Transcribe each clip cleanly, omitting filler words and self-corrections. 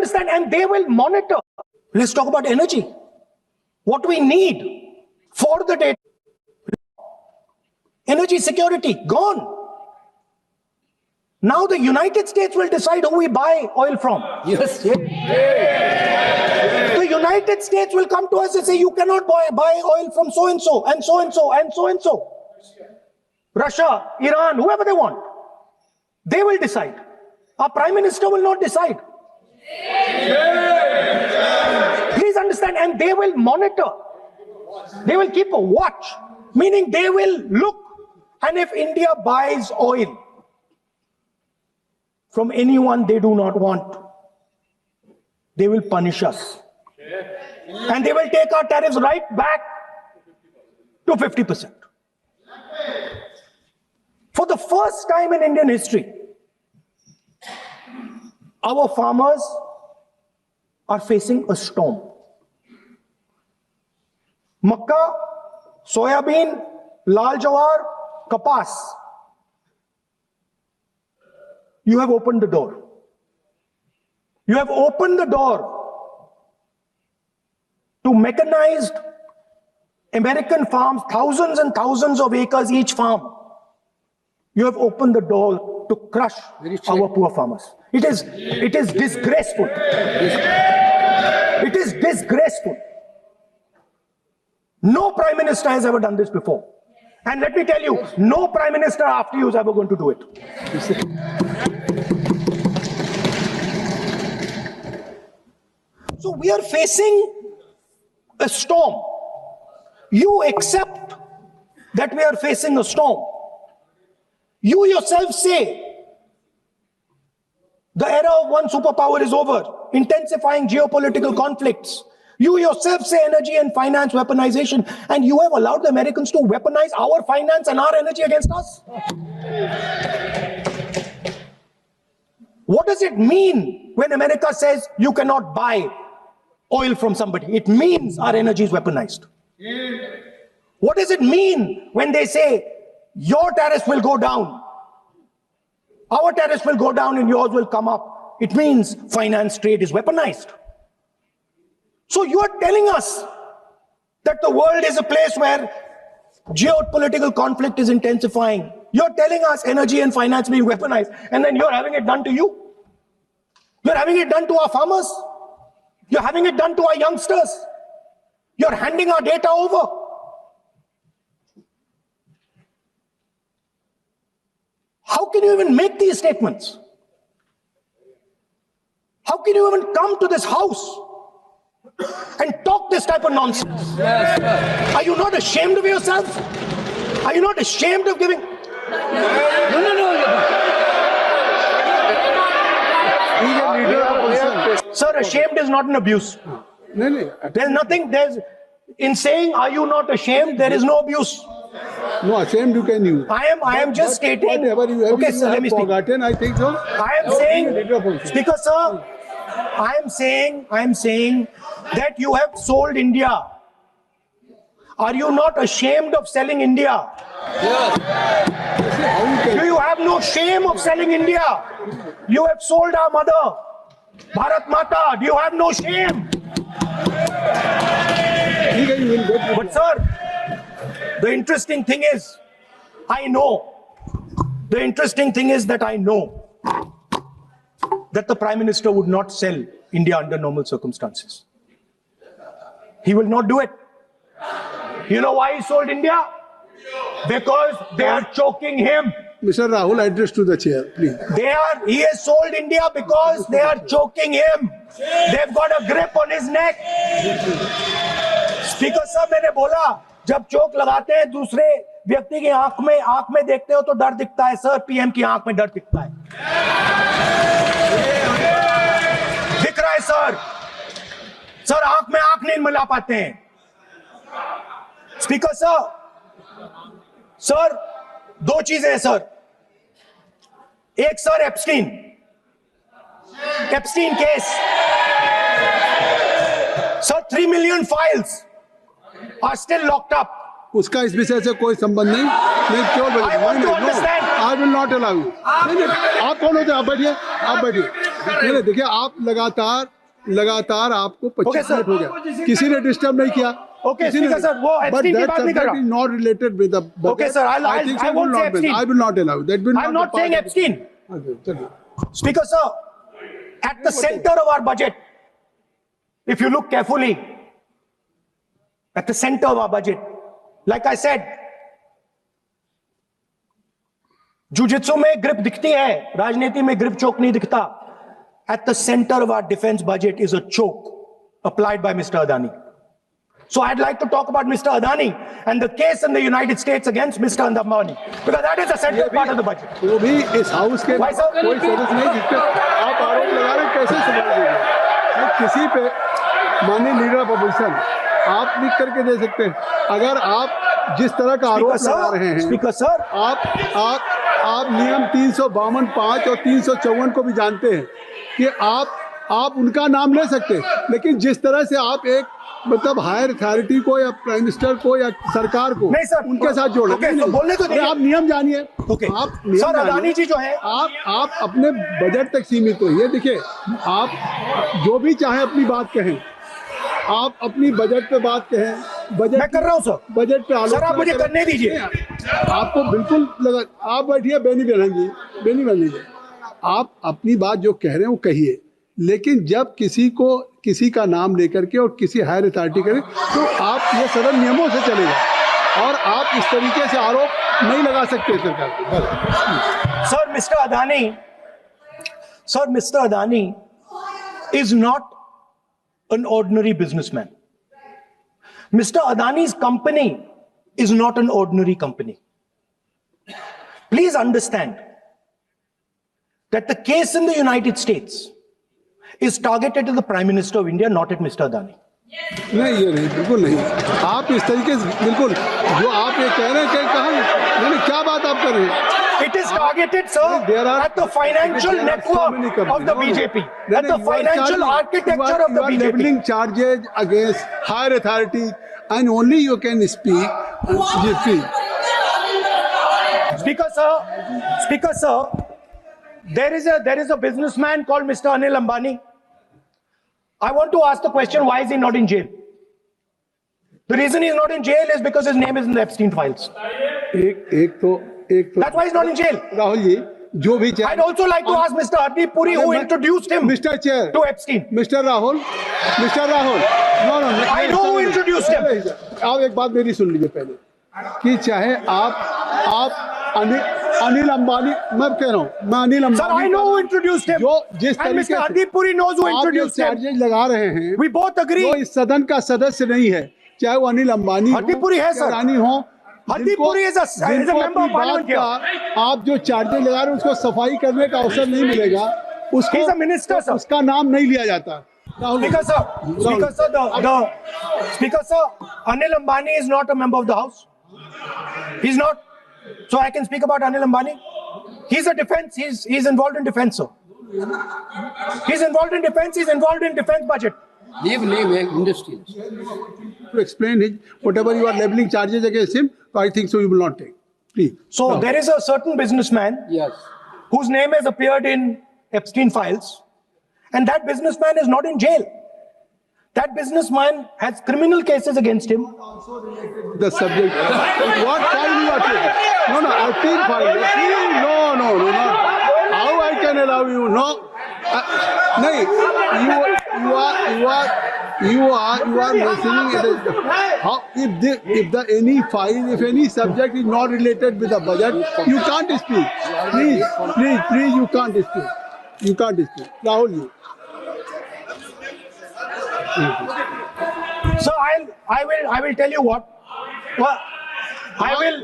understand, and they will monitor. Let's talk about energy. What we need for the day. Energy security, gone. Now the United States will decide who we buy oil from. Yes. The United States will come to us and say, you cannot buy oil from so-and-so, and so-and-so, and so-and-so. Russia, Iran, whoever they want. They will decide. Our Prime Minister will not decide. Please understand, and they will monitor. They will keep a watch, meaning they will look. And if India buys oil from anyone they do not want, they will punish us. And they will take our tariffs right back to 50%. For the first time in Indian history, our farmers are facing a storm. Makka, soybean, lal jawar, kapas. You have opened the door. You have opened the door to mechanized American farms, thousands and thousands of acres each farm. You have opened the door to crush our poor farmers. It is disgraceful. It is disgraceful. No Prime Minister has ever done this before. And let me tell you, no Prime Minister after you is ever going to do it. So we are facing a storm. You accept that we are facing a storm. You yourself say the era of one superpower is over, intensifying geopolitical conflicts. You yourself say energy and finance weaponization, and you have allowed the Americans to weaponize our finance and our energy against us. What does it mean when America says you cannot buy oil from somebody? It means our energy is weaponized. What does it mean when they say your tariffs will go down, our tariffs will go down and yours will come up? It means finance trade is weaponized. So you are telling us that the world is a place where geopolitical conflict is intensifying. You're telling us energy and finance being weaponized, and then you're having it done to you. You're having it done to our farmers. You're having it done to our youngsters. You're handing our data over. How can you even make these statements? How can you even come to this house and talk this type of nonsense? Yes, are you not ashamed of yourself? Are you not ashamed of giving? No. Sir, ashamed is not an abuse. There's nothing, in saying, are you not ashamed? There is no abuse. No, ashamed you can use. I am just stating. Whatever you have, okay, sir, let me speak. Forgotten, I think so. I am saying, Speaker, sir, I am saying that you have sold India. Are you not ashamed of selling India? Yes. Do you have no shame of selling India? You have sold our mother, Bharat Mata. Do you have no shame? But sir, the interesting thing is, I know that the Prime Minister would not sell India under normal circumstances. He will not do it. You know why he sold India? Because they are choking him. Mr. Rahul, address to the chair, please. He has sold India because they are choking him. They've got a grip on his neck. Speaker sir, मैंने बोला, जब चोक लगाते हैं दूसरे व्यक्ति की आंख में देखते हो तो डर दिखता है सर, पीएम की आंख में डर दिखता है. दिख रहा है सर आंख में आंख नहीं मिला पाते हैं. स्पीकर सर दो चीजें हैं सर. एक sir Epstein case sir, 3 million files are still locked up. उसका इस विषय से कोई संबंध नहीं. मैं क्यों I will not allow you. आप कौन होते हैं? आप बैठिए. नहीं देखिए, आप लगातार लगातार आपको 25 Okay, sir. मिनट हो गया, किसी ने डिस्टर्ब नहीं किया। Okay, Speaker sir, वो Epstein की बात नहीं कर रहा। Not related with the budget. Okay, sir, I won't say Epstein. I will not allow that will I'm not saying Epstein. चलिए। Speaker sir, at the center of our budget, if you look carefully, at the center of our budget, like I said, jujitsu में grip दिखती है, राजनीति में grip choke नहीं दिखता. At the center of our defense budget is a choke applied by Mr. Adani. So I'd like to talk about Mr. Adani and the case in the United States against Mr. Ambani, because that is the central part of the budget. वो भी इस house के Why, sir? कोई सदस्य नहीं जिसपे आप आरोप लगा रहे हैं, कैसे संभाल देंगे? आप किसी पे माननीय लीडर ऑफ अपोजिशन आप लिख करके दे सकते हैं। अगर आप जिस तरह का आरोप लगा रहे हैं, Speaker sir, आप नियम 352(5) और 354 को भी जानते हैं कि आप उनका नाम ले सकते हैं, लेकिन जिस तरह से आप एक मतलब हायर अथॉरिटी को या प्राइम मिनिस्टर को या सरकार को नहीं सर, उनके साथ जोड़ okay, तो बोलने तो अरे दीजिए। आप नियम जानिए। Okay. आप नियम सर, जानिए। अदानी जी जो है आप अपने बजट तक सीमित होइए। देखिए, आप जो भी चाहे अपनी बात कहें, आप अपनी बजट पे बात कहें, बजट मैं कर रहा हूं सर। बजट पे आलोचना सर, आप मुझे करें। करने दीजिए। आपको बिल्कुल लगा, आप बैठिए बेनी बहन जी, आप अपनी बात जो कह रहे हैं वो कहिए, लेकिन जब किसी का नाम लेकर के और किसी हायर अथॉरिटी करें तो आप ये सदन नियमों से चलेगा और आप इस तरीके से आरोप नहीं लगा सकते सरकार को। Sir, Mr. Adani is not an ordinary businessman. Mr. Adani's company is not an ordinary company. Please understand that the case in the United States is targeted at the Prime Minister of India, not at Mr. Adani. नहीं, ये नहीं, बिल्कुल नहीं। आप इस तरीके से बिल्कुल जो आप ये कह रहे हैं कि कहाँ क्या बात आप कर रहे हैं? It is targeted, sir, at the financial network of the BJP, at the financial architecture of the You are BJP. leveling charges against higher authority, and only you can speak. Speaker, sir, there is a businessman called Mr. Anil Ambani. I want to ask the question: why is he not in jail? The reason he's not in jail is because his name is in the Epstein files. एक तो That's why he's not in jail. Rahul ji, जो भी I'd also like to ask Mr. Hardeep Puri, who introduced him mister chair to Epstein. Mister Rahul no I know who introduced him. आप एक बात मेरी सुन लीजिए पहले, कि चाहे आप अनिल अंबानी, मैं कह रहा हूँ, मैं Anil Ambani, Sir, I know who introduced him. जो जिस And तरीके Mr. से Hardeep Puri knows who आप जो introduced him. चार्जेज लगा रहे हैं, We both agree. वो इस सदन का सदस्य नहीं है, चाहे वो अनिल अंबानी हरदीप पुरी है, सर। रानी हो। Hardeep Puri is a member of parliament here. आप जो चार्जेज लगा रहे हैं उसको सफाई करने का अवसर नहीं मिलेगा, उसको He's a minister, sir. उसका नाम नहीं लिया जाता। Speaker sir, Anil Ambani is not a member of the House. He's not. So I can speak about Anil Ambani. He's a defense. He's involved in defense, sir. He's involved in defense. He's involved in defense budget. Leave industries. To explain it, whatever you are leveling charges against him, I think so you will not take. Please. So there is a certain businessman Yes. whose name has appeared in Epstein files, and that businessman is not in jail. That businessman has criminal cases against him. The subject. What file you are taking? No, Epstein file. No. How I can allow you? No. No. You are listening. How if any subject is not related with the budget, you can't speak. Please, you can't speak. You can't speak. Rahul ji. So I will tell you what. Well, I will.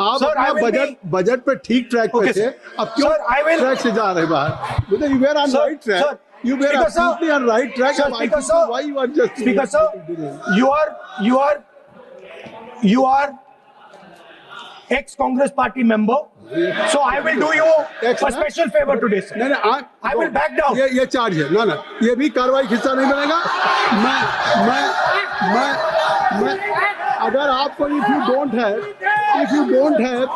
आप Sir, I अपना will budget पे ठीक track पे Okay, थे, sir. अब क्यों Sir, I will- track से जा रहे बाहर? Because you were on Sir, right track. sir, You were Speaker, sir. absolutely on right track. Sir, I Speaker, think sir. why you are just Speaker sir, you are ex-Congress party member. So I will do you a special favor today, sir. नहीं, I will back down. ये charge है ना, ये भी कार्रवाई का हिस्सा नहीं बनेगा। मैं अगर आपको if you don't have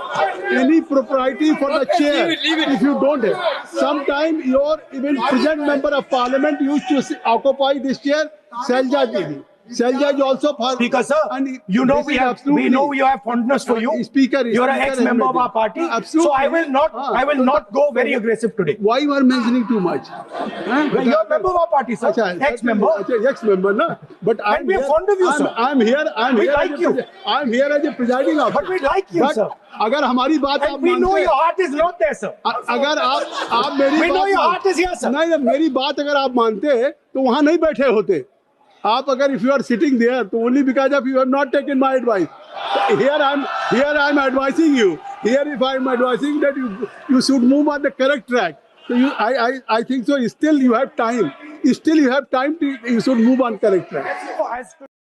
any propriety for the chair, if you don't have, sometime your even present member of parliament used to occupy this chair, Selja Devi. Selja is also for Speaker, sir, and you know this we is have absolutely- you have fondness for you. Speaker, You are an Speaker ex-member of has our party. made it. Absolutely. So I will not go very aggressive today. Why you are mentioning too much? Well, you are a member of our party, sir. Ex-member. Ex-member, na. But And we are fond of you, sir. I'm here. We here like as a you. I'm here as a presiding officer. But we like you, But sir. अगर हमारी बात आप And we know मानते your heart is not there, sir. अगर आप मेरी We know बात your मान- heart is here, sir. नहीं, मेरी बात अगर आप मानते तो वहां नहीं बैठे होते आप अगर if you are sitting there तो only because of you have not taken my advice. Here I'm advising you. Here if I'm advising that you should move on the correct track. So I think so. Still you have time. You should move on correct track. So as